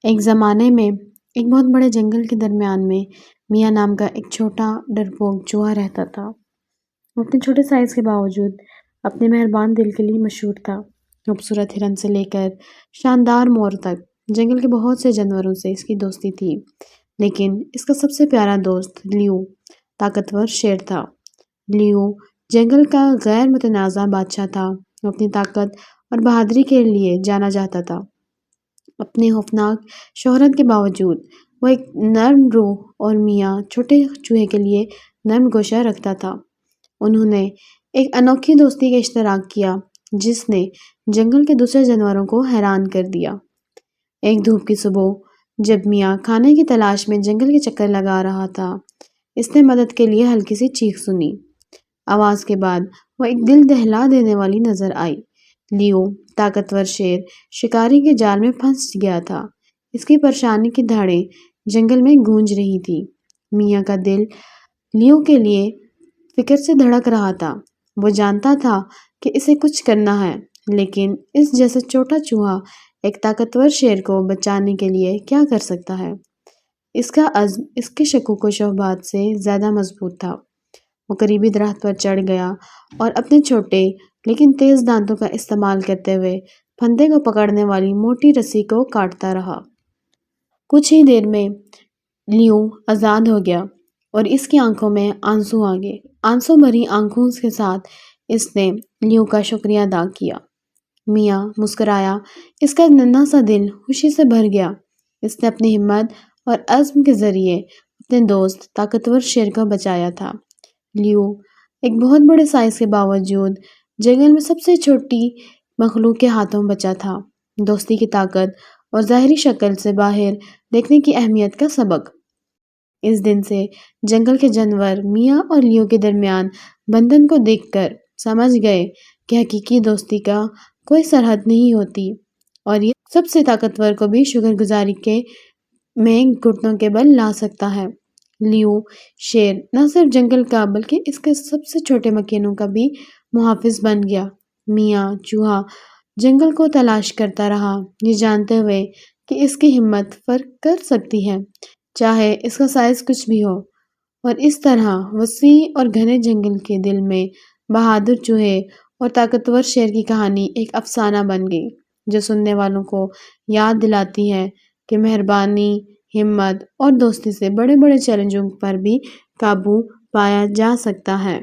ایک زمانے میں ایک بہت بڑے جنگل کے درمیان میں میاں نام کا ایک چھوٹا ڈرپوک چوہا رہتا تھا۔ وہ اپنے چھوٹے سائز کے باوجود اپنے مہربان دل کے لیے مشہور تھا۔ خوبصورت ہرن سے لے کر شاندار مور تک جنگل کے بہت سے جانوروں سے اس کی دوستی تھی، لیکن اس کا سب سے پیارا دوست لیو طاقتور شیر تھا۔ لیو جنگل کا غیر متنازع بادشاہ تھا۔ وہ اپنی طاقت اور بہادری کے لیے جانا جاتا تھا۔ اپنے خوفناک شہرت کے باوجود وہ ایک نرم روح اور میاں چھوٹے چوہے کے لیے نرم گوشہ رکھتا تھا۔ انہوں نے ایک انوکھی دوستی کا اشتراک کیا جس نے جنگل کے دوسرے جانوروں کو حیران کر دیا۔ ایک دھوپ کی صبح جب میاں کھانے کی تلاش میں جنگل کے چکر لگا رہا تھا، اس نے مدد کے لیے ہلکی سی چیخ سنی۔ آواز کے بعد وہ ایک دل دہلا دینے والی نظر آئی۔ لیو طاقتور شیر شکاری کے جال میں پھنس گیا تھا۔ اس کی پریشانی کی دھاڑیں جنگل میں گونج رہی تھی۔ میاں کا دل لیو کے لیے فکر سے دھڑک رہا تھا۔ وہ جانتا تھا کہ اسے کچھ کرنا ہے، لیکن اس جیسا چھوٹا چوہا ایک طاقتور شیر کو بچانے کے لیے کیا کر سکتا ہے؟ اس کا عزم اس کے شکوک و شبہات سے زیادہ مضبوط تھا۔ وہ قریبی درخت پر چڑھ گیا اور اپنے چھوٹے لیکن تیز دانتوں کا استعمال کرتے ہوئے پھندے کو پکڑنے والی موٹی رسی کو کاٹتا رہا۔ کچھ ہی دیر میں لیو آزاد ہو گیا اور اس کی آنکھوں میں آنسو آ گئے۔ آنسو بھری آنکھوں کے ساتھ اس نے لیو کا شکریہ ادا کیا۔ میاں مسکرایا۔ اس کا ننھا سا دل خوشی سے بھر گیا۔ اس نے اپنی ہمت اور عزم کے ذریعے اپنے دوست طاقتور شیر کو بچایا تھا۔ لیو ایک بہت بڑے سائز کے باوجود جنگل میں سب سے چھوٹی مخلوق کے ہاتھوں بچا تھا۔ دوستی کی طاقت اور ظاہری شکل سے باہر دیکھنے کی اہمیت کا سبق۔ اس دن سے جنگل کے جانور میاں اور لیو کے درمیان بندھن کو دیکھ کر سمجھ گئے کہ حقیقی دوستی کا کوئی سرحد نہیں ہوتی، اور یہ سب سے طاقتور کو بھی شکر گزاری کے میں گھٹنوں کے بل لا سکتا ہے۔ لیو شیر نہ صرف جنگل کا بلکہ اس کے سب سے چھوٹے مکینوں کا بھی محافظ بن گیا۔ میاں چوہا جنگل کو تلاش کرتا رہا، یہ جانتے ہوئے کہ اس کی ہمت فرق کر سکتی ہے، چاہے اس کا سائز کچھ بھی ہو۔ اور اس طرح وسیع اور گھنے جنگل کے دل میں بہادر چوہے اور طاقتور شیر کی کہانی ایک افسانہ بن گئی، جو سننے والوں کو یاد دلاتی ہے کہ مہربانی، ہمت اور دوستی سے بڑے بڑے چیلنجوں پر بھی قابو پایا جا سکتا ہے۔